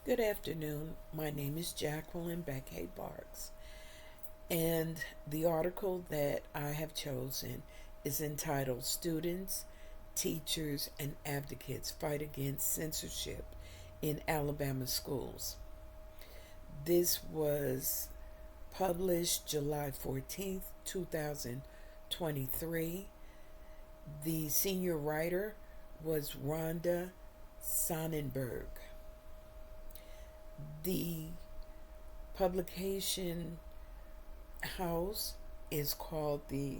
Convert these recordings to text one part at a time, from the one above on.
Good afternoon. My name is Jacqueline Beckhay Barks, and the article that I have chosen is entitled Students, Teachers, and Advocates Fight Against Censorship in Alabama Schools. This was published July 14th, 2023. The senior writer was Rhonda Sonnenberg. The publication house is called the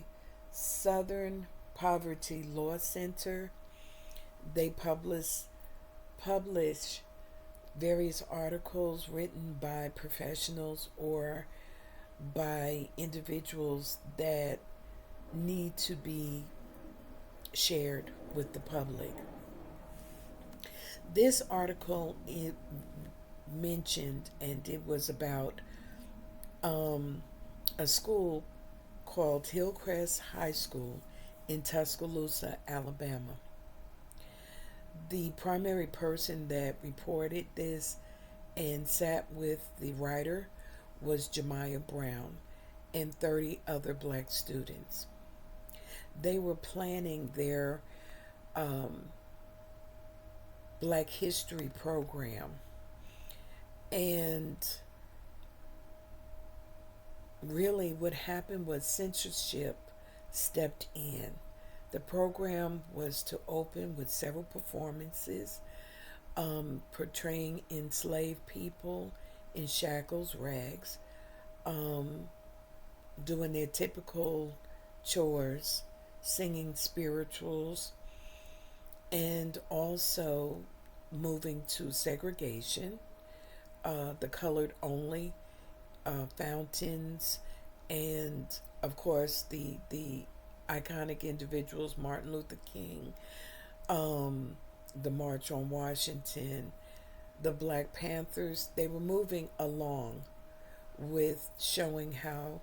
Southern Poverty Law Center. They publish various articles written by professionals or by individuals that need to be shared with the public. This article it mentioned, and it was about um, a school called Hillcrest High School in Tuscaloosa, Alabama. The primary person that reported this and sat with the writer was Jemiah Brown and 30 other black students. They were planning their um, Black History program, and really what happened was censorship stepped in. The program was to open with several performances portraying enslaved people in shackles, rags, um, doing their typical chores, singing spirituals, and also moving to segregation, the colored only fountains, and of course the iconic individuals Martin Luther King, um, the March on Washington, the Black Panthers. They were moving along with showing how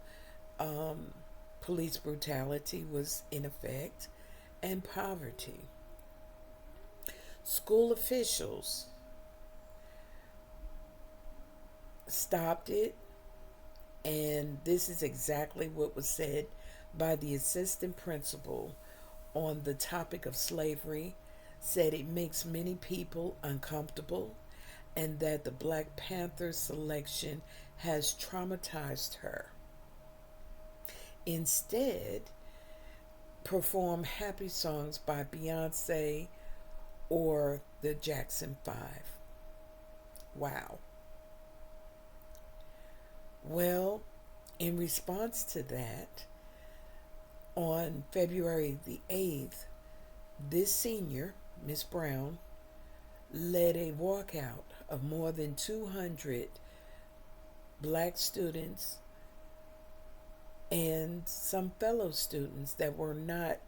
um, police brutality was in effect and poverty. School officials stopped it, and this is exactly what was said by the assistant principal on the topic of slavery. Said it makes many people uncomfortable and that the Black Panther selection has traumatized her. Instead, perform happy songs by Beyonce or the Jackson 5. Wow. Well, in response to that, on February the 8th, this senior, Miss Brown, led a walkout of more than 200 black students and some fellow students that were not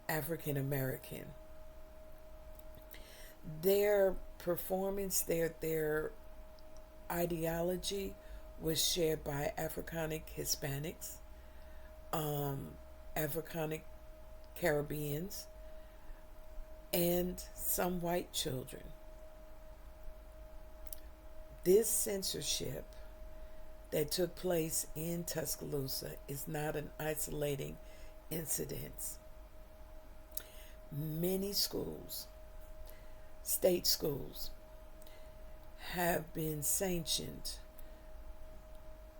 African American. Their performance, their ideology was shared by Africanic Hispanics, Africanic Caribbeans, and some white children. This censorship that took place in Tuscaloosa is not an isolating incident. Many schools, state schools, have been sanctioned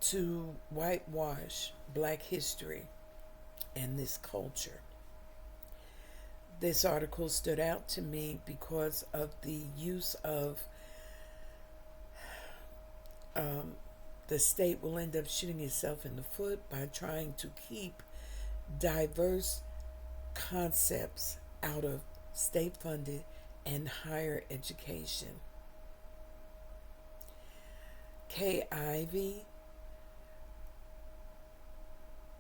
to whitewash black history and this culture. This article stood out to me because of the use of um, the state will end up shooting itself in the foot by trying to keep diverse concepts out of state funded and higher education. Kay Ivey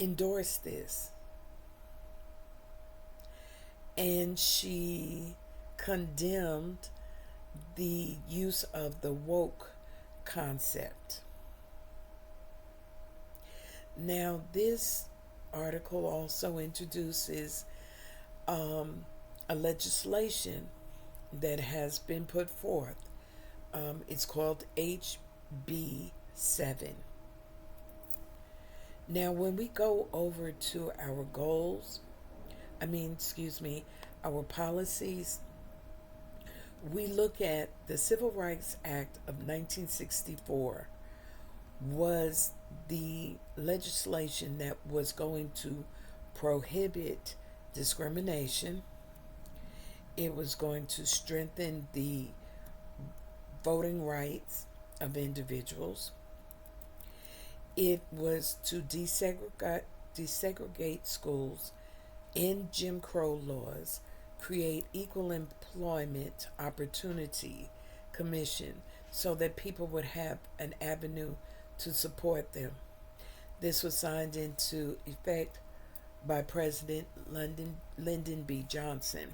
endorsed this, and she condemned the use of the woke concept. Now, this article also introduces a legislation that has been put forth It's called HB7. Now, when we go over to our goals, our policies, we look at the Civil Rights Act of 1964 was the legislation that was going to prohibit discrimination. It was going to strengthen the voting rights of individuals. It was to desegregate schools in Jim Crow laws, create equal employment opportunity commission so that people would have an avenue to support them. This was signed into effect by President Lyndon B. Johnson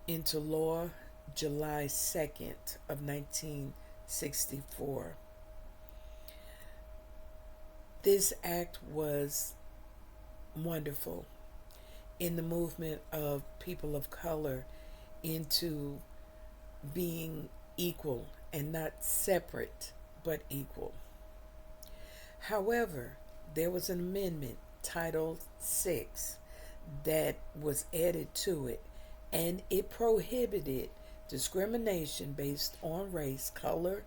into law July 2nd of 1964. This act was wonderful in the movement of people of color into being equal and not separate but equal. However, there was an amendment, Title VI, that was added to it, and it prohibited discrimination based on race, color,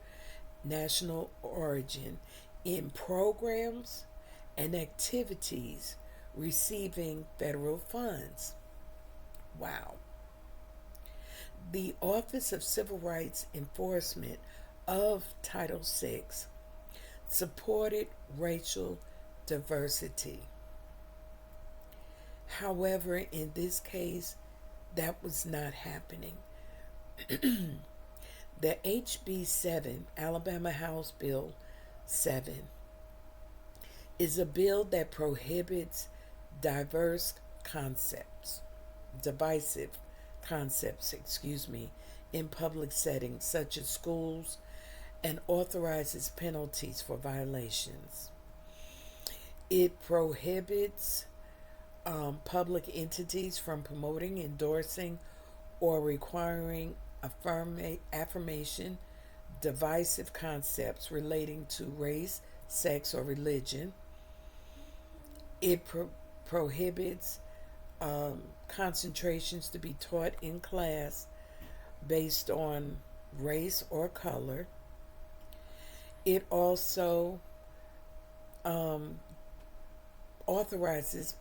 national origin in programs and activities receiving federal funds. Wow. The Office of Civil Rights Enforcement of Title VI supported racial diversity. However, in this case, that was not happening. The HB7, Alabama House Bill 7, is a bill that prohibits divisive concepts, in public settings such as schools, and authorizes penalties for violations. It prohibits public entities from promoting, endorsing, or requiring affirmation divisive concepts relating to race, sex, or religion. It prohibits concentrations to be taught in class based on race or color. It also authorizes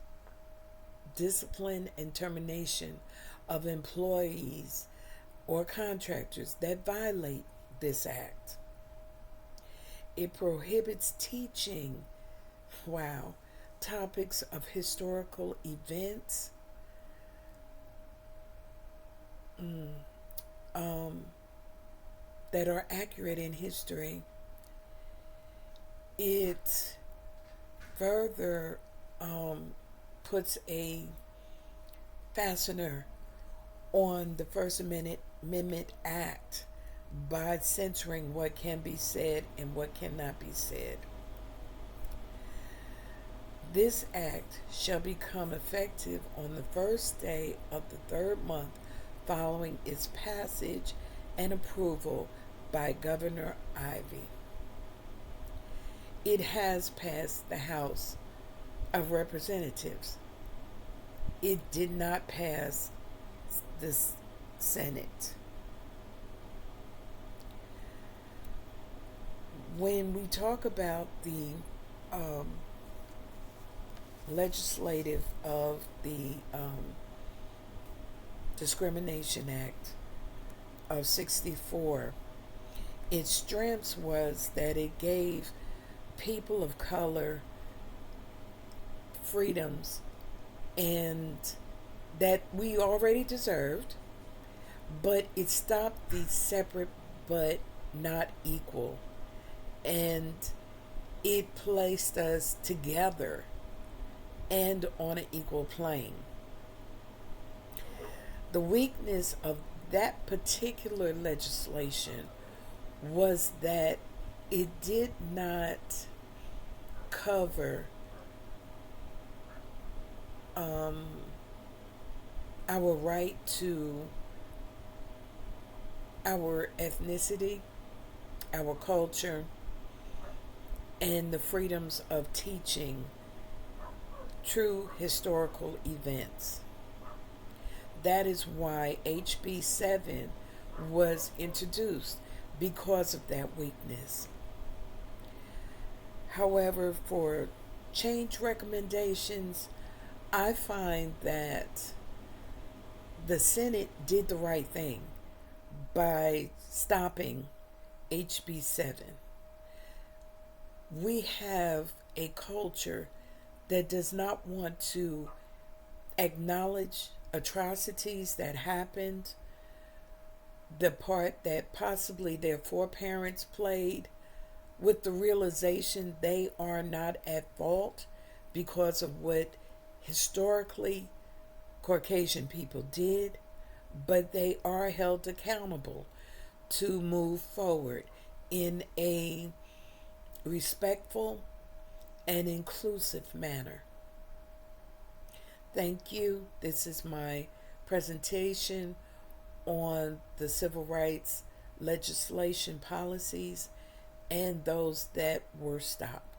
discipline and termination of employees or contractors that violate this act. It prohibits teaching, topics of historical events, that are accurate in history. It further puts a fastener on the First Amendment Act by censoring what can be said and what cannot be said. This act shall become effective on the first day of the third month following its passage and approval by Governor Ivey. It has passed the House of Representatives. It did not pass the Senate. When we talk about the legislative of the Discrimination Act of 64, its strengths was that it gave people of color freedoms and that we already deserved, but it stopped the separate but not equal, and it placed us together and on an equal plane. The weakness of that particular legislation was that it did not cover our right to our ethnicity, our culture, and the freedoms of teaching true historical events. That is why HB 7 was introduced, because of that weakness. However, for change recommendations, I find that the Senate did the right thing by stopping HB 7. We have a culture that does not want to acknowledge atrocities that happened, the part that possibly their foreparents played, with the realization they are not at fault because of what historically Caucasian people did, but they are held accountable to move forward in a respectful and inclusive manner. Thank you. This is my presentation on the civil rights legislation policies and those that were stopped.